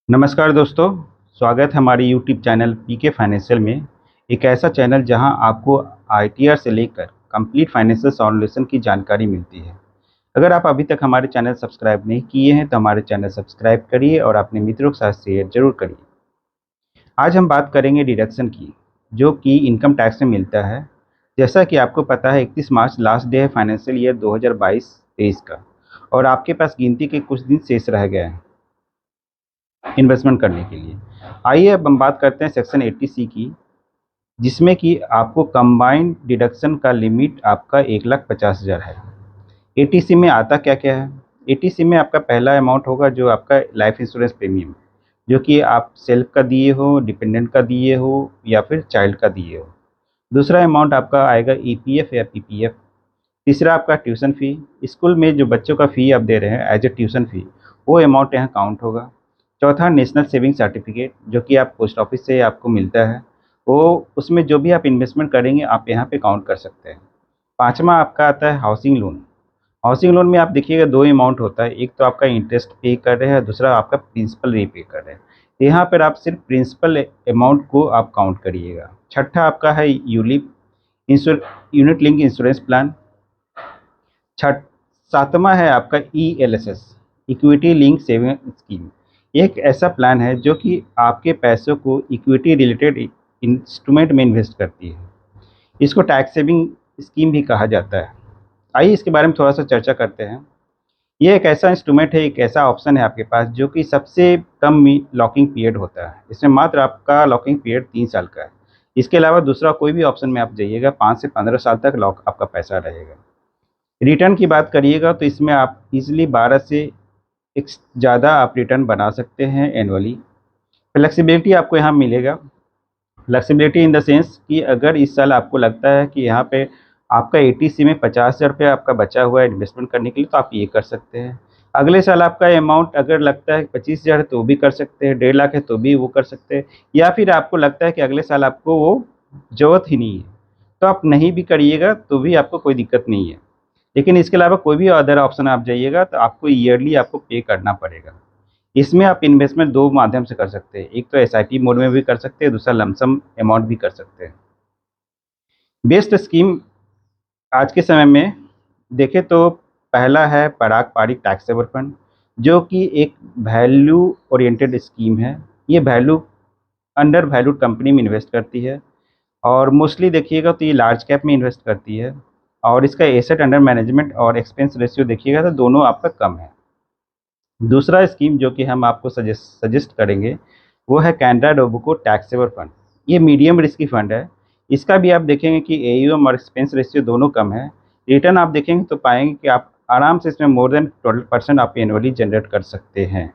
नमस्कार दोस्तों, स्वागत है हमारे यूट्यूब चैनल पीके फाइनेंशियल में। एक ऐसा चैनल जहां आपको आईटीआर से लेकर कंप्लीट फाइनेंशियल सॉल्यूशन की जानकारी मिलती है। अगर आप अभी तक हमारे चैनल सब्सक्राइब नहीं किए हैं तो हमारे चैनल सब्सक्राइब करिए और अपने मित्रों के साथ शेयर जरूर करिए। आज हम बात करेंगे डिडक्शन की, जो कि इनकम टैक्स में मिलता है। जैसा कि आपको पता है 31 मार्च लास्ट डे है फाइनेंशियल ईयर 2022-23 का, और आपके पास गिनती के कुछ दिन शेष रह गए हैं इन्वेस्टमेंट करने के लिए। आइए अब हम बात करते हैं सेक्शन 80C की, जिसमें कि आपको कंबाइंड डिडक्शन का लिमिट आपका 1,50,000 है। 80C में आता क्या क्या है? 80C में आपका पहला अमाउंट होगा जो आपका लाइफ इंश्योरेंस प्रीमियम, जो कि आप सेल्फ का दिए हो, डिपेंडेंट का दिए हो या फिर चाइल्ड का दिए हो। दूसरा अमाउंट आपका आएगा ईपीएफ या पीपीएफ। तीसरा आपका ट्यूशन फ़ी, स्कूल में जो बच्चों का फ़ी आप दे रहे हैं एज ए ट्यूशन फ़ी, वो अमाउंट यहाँ काउंट होगा। चौथा नेशनल सेविंग सर्टिफिकेट, जो कि आप पोस्ट ऑफिस से आपको मिलता है, वो उसमें जो भी आप इन्वेस्टमेंट करेंगे आप यहाँ पे काउंट कर सकते हैं। पाँचवा आपका आता है हाउसिंग लोन। हाउसिंग लोन में आप देखिएगा दो अमाउंट होता है, एक तो आपका इंटरेस्ट पे कर रहे हैं, दूसरा आपका प्रिंसिपल रीपे कर रहे हैं। यहाँ पर आप सिर्फ प्रिंसिपल अमाउंट को आप काउंट करिएगा। छठा आपका है ULIP, ensure unit link insurance plan. Chhath सातवां है आपका ELSS, equity link saving scheme. एक ऐसा प्लान है जो कि आपके पैसों को इक्विटी रिलेटेड इंस्ट्रूमेंट में इन्वेस्ट करती है। इसको टैक्स सेविंग स्कीम भी कहा जाता है। आइए इसके बारे में थोड़ा सा चर्चा करते हैं। ये एक ऐसा इंस्ट्रूमेंट है, एक ऐसा ऑप्शन है आपके पास जो कि सबसे कम लॉकिंग पीरियड होता है। इसमें मात्र आपका लॉकिंग पीरियड 3 साल का है। इसके अलावा दूसरा कोई भी ऑप्शन में आप जाइएगा 5 से 15 साल तक लॉक आपका पैसा रहेगा। रिटर्न की बात करिएगा तो इसमें आप इजीली 12 से एक ज़्यादा आप रिटर्न बना सकते हैं एनुअली। फ्लेक्सिबिलिटी आपको यहाँ मिलेगा। फ्लेक्सिबिलिटी इन द सेंस कि अगर इस साल आपको लगता है कि यहाँ पे आपका एटीसी में 50,000 रुपये आपका बचा हुआ है इन्वेस्टमेंट करने के लिए, तो आप ये कर सकते हैं। अगले साल आपका अमाउंट अगर लगता है 25,000 है तो भी कर सकते हैं, 1,50,000 है तो भी वो कर सकते हैं, या फिर आपको लगता है कि अगले साल आपको वो ज़रूरत ही नहीं है, तो आप नहीं भी करिएगा तो भी आपको कोई दिक्कत नहीं है। लेकिन इसके अलावा कोई भी अदर ऑप्शन आप जाइएगा तो आपको ईयरली आपको पे करना पड़ेगा। इसमें आप इन्वेस्टमेंट 2 माध्यम से कर सकते हैं, एक तो एसआईपी मोड में भी कर सकते हैं, दूसरा लमसम अमाउंट भी कर सकते हैं। बेस्ट स्कीम आज के समय में देखें तो पहला है पराग पारिक टैक्स सेवर फंड, जो कि एक वैल्यू ओरिएंटेड स्कीम है। ये वैल्यू अंडर वैल्यूड कंपनी में इन्वेस्ट करती है, और मोस्टली देखिएगा तो ये लार्ज कैप में इन्वेस्ट करती है, और इसका एसेट अंडर मैनेजमेंट और एक्सपेंस रेशियो देखिएगा तो दोनों आपका कम है। दूसरा स्कीम जो कि हम आपको सजेस्ट करेंगे वो है कैनरा रोबको टैक्स सेवर फंड। ये मीडियम रिस्की फंड है। इसका भी आप देखेंगे कि एयूएम और एक्सपेंस रेशियो दोनों कम है। रिटर्न आप देखेंगे तो पाएंगे कि आप आराम से इसमें मोर देन 12% आप एनुअली जनरेट कर सकते हैं।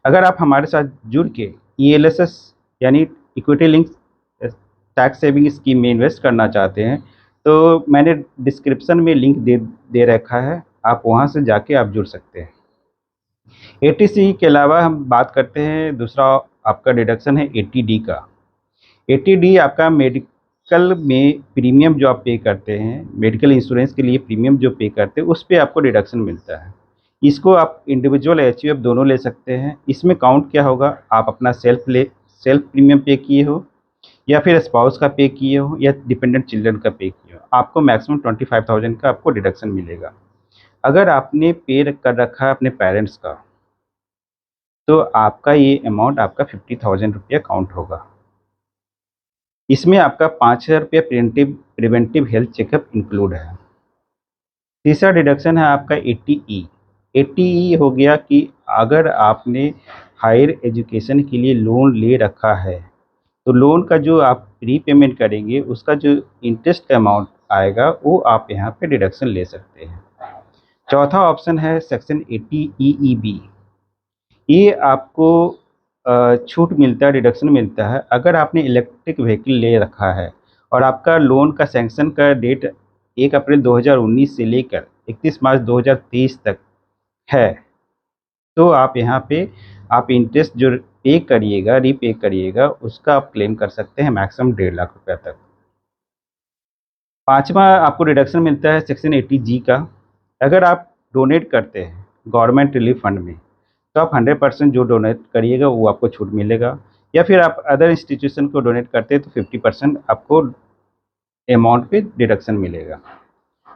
अगर आप हमारे साथ जुड़ के ईएलएसएस यानी equity link tax saving scheme में इन्वेस्ट करना चाहते हैं तो मैंने डिस्क्रिप्शन में लिंक दे दे रखा है, आप वहाँ से जाके आप जुड़ सकते हैं। एटीसी के अलावा हम बात करते हैं, दूसरा आपका डिडक्शन है 80D का। 80D आपका मेडिकल में प्रीमियम जो आप पे करते हैं, मेडिकल इंश्योरेंस के लिए प्रीमियम जो पे करते हैं उस पे आपको डिडक्शन मिलता है। इसको आप इंडिविजुअल एचयूएफ दोनों ले सकते हैं। इसमें काउंट क्या होगा, आप अपना सेल्फ प्रीमियम पे किए हो या फिर स्पाउस का पे किए हो या डिपेंडेंट चिल्ड्रन का पे किए हो, आपको मैक्सिमम 25,000 का आपको डिडक्शन मिलेगा। अगर आपने पे कर रखा है अपने पेरेंट्स का तो आपका ये अमाउंट आपका 50,000 रुपया काउंट होगा। इसमें आपका 5,000 रुपया प्रिवेंटिव हेल्थ चेकअप इंक्लूड है। तीसरा डिडक्शन है आपका 80E। 80E हो गया कि अगर आपने हायर एजुकेशन के लिए लोन ले रखा है तो लोन का जो आप रीपेमेंट करेंगे उसका जो इंटरेस्ट का अमाउंट आएगा वो आप यहाँ पे डिडक्शन ले सकते हैं। चौथा ऑप्शन है सेक्शन 80EEB। ये आपको छूट मिलता है, डिडक्शन मिलता है अगर आपने इलेक्ट्रिक व्हीकल ले रखा है और आपका लोन का सैंक्शन का डेट 1 अप्रैल 2019 से लेकर 31 मार्च 2023 तक है, तो आप यहाँ पे आप इंटरेस्ट जो पे करिएगा, रीपे करिएगा, उसका आप क्लेम कर सकते हैं मैक्सिमम 1,50,000 रुपये तक। पाँचवा आपको डिडक्शन मिलता है सेक्शन 80G का। अगर आप डोनेट करते हैं गवर्नमेंट रिलीफ फंड में तो आप 100% जो डोनेट करिएगा वो आपको छूट मिलेगा, या फिर आप अदर इंस्टीट्यूशन को डोनेट करते हैं तो 50% आपको अमाउंट पे डिडक्शन मिलेगा।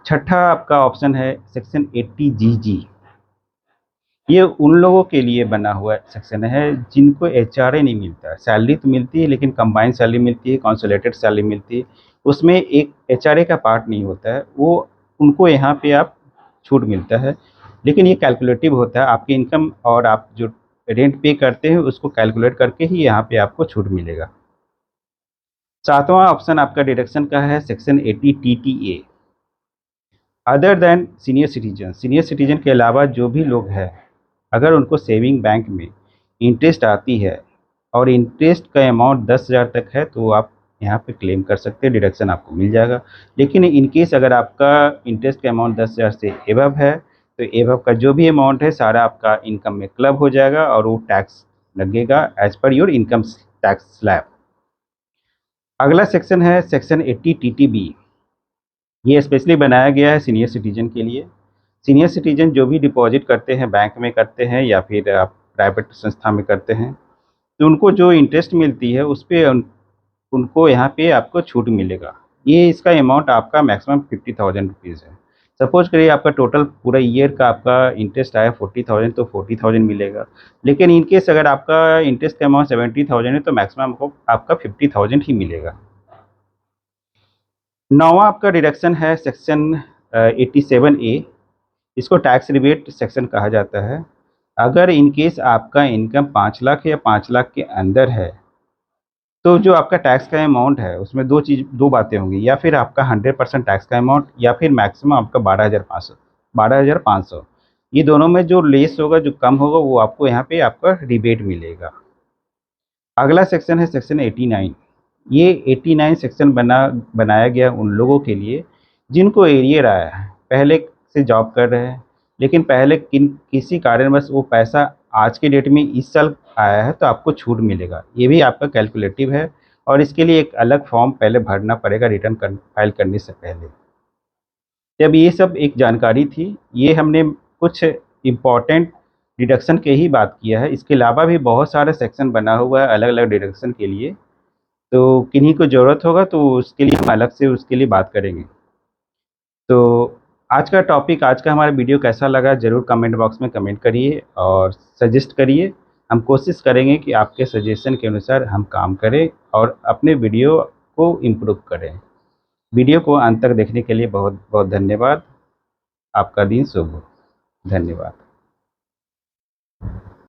छठा आपका ऑप्शन है सेक्शन 80 GG। ये उन लोगों के लिए बना हुआ सेक्शन है जिनको एचआरए नहीं मिलता है। सैलरी तो मिलती है लेकिन कंबाइंड सैलरी मिलती है, कंसोलिडेटेड सैलरी मिलती है, उसमें एक एचआरए का पार्ट नहीं होता है, वो उनको यहाँ पे आप छूट मिलता है। लेकिन ये कैलकुलेटिव होता है, आपकी इनकम और आप जो रेंट पे करते हैं उसको कैलकुलेट करके ही यहाँ पे आपको छूट मिलेगा। सातवां ऑप्शन आपका डिडक्शन का है section 80 TTA। Other than senior citizen के अलावा जो भी लोग हैं, अगर उनको सेविंग बैंक में इंटरेस्ट आती है और इंटरेस्ट का अमाउंट 10,000 तक है तो आप यहाँ पे क्लेम कर सकते हैं, डिडक्शन आपको मिल जाएगा। लेकिन इन केस अगर आपका इंटरेस्ट का अमाउंट 10,000 से एबव है तो एबव का जो भी अमाउंट है सारा आपका इनकम में क्लब हो जाएगा और वो टैक्स लगेगा as per your income tax slab. अगला सेक्शन है सेक्शन 80 TTB। ये स्पेशली बनाया गया है सीनियर सिटीजन के लिए। सीनियर सिटीजन जो भी डिपॉजिट करते हैं बैंक में करते हैं या फिर आप प्राइवेट संस्था में करते हैं तो उनको जो इंटरेस्ट मिलती है उस पे उनको यहाँ पे आपको छूट मिलेगा। ये इसका अमाउंट आपका मैक्सिमम 50,000 रुपीज़ है। सपोज करिए आपका टोटल पूरा ईयर का आपका इंटरेस्ट आया 40,000 तो 40,000 मिलेगा। लेकिन इन केस अगर आपका इंटरेस्ट का अमाउंट 70,000 है तो मैक्सिमम आपका 50,000 ही मिलेगा। नौवां आपका डिडक्शन है सेक्शन 87A। इसको टैक्स रिबेट सेक्शन कहा जाता है। अगर इन केस आपका इनकम 5 लाख या 5 लाख के अंदर है तो जो आपका टैक्स का अमाउंट है उसमें दो बातें होंगी, या फिर आपका 100% टैक्स का अमाउंट या फिर मैक्सिमम आपका 12,500। ये दोनों में जो लेस होगा, जो कम होगा, वो आपको यहाँ पे आपका रिबेट मिलेगा। अगला सेक्शन है सेक्शन 89। ये 89 सेक्शन बनाया गया उन लोगों के लिए जिनको एरियर आया है, पहले से जॉब कर रहे हैं लेकिन पहले किसी कारणवश वो पैसा आज के डेट में इस साल आया है तो आपको छूट मिलेगा। ये भी आपका कैलकुलेटिव है और इसके लिए एक अलग फॉर्म पहले भरना पड़ेगा रिटर्न फाइल करने से पहले। जब ये सब एक जानकारी थी, ये हमने कुछ इम्पॉर्टेंट डिडक्शन के ही बात किया है। इसके अलावा भी बहुत सारे सेक्शन बना हुआ है अलग अलग डिडक्शन के लिए, तो किन्हीं को ज़रूरत होगा तो उसके लिए हम अलग से उसके लिए बात करेंगे। तो आज का हमारा वीडियो कैसा लगा ज़रूर कमेंट बॉक्स में कमेंट करिए और सजेस्ट करिए। हम कोशिश करेंगे कि आपके सजेशन के अनुसार हम काम करें और अपने वीडियो को इम्प्रूव करें। वीडियो को अंत तक देखने के लिए बहुत बहुत धन्यवाद। आपका दिन शुभ हो। धन्यवाद।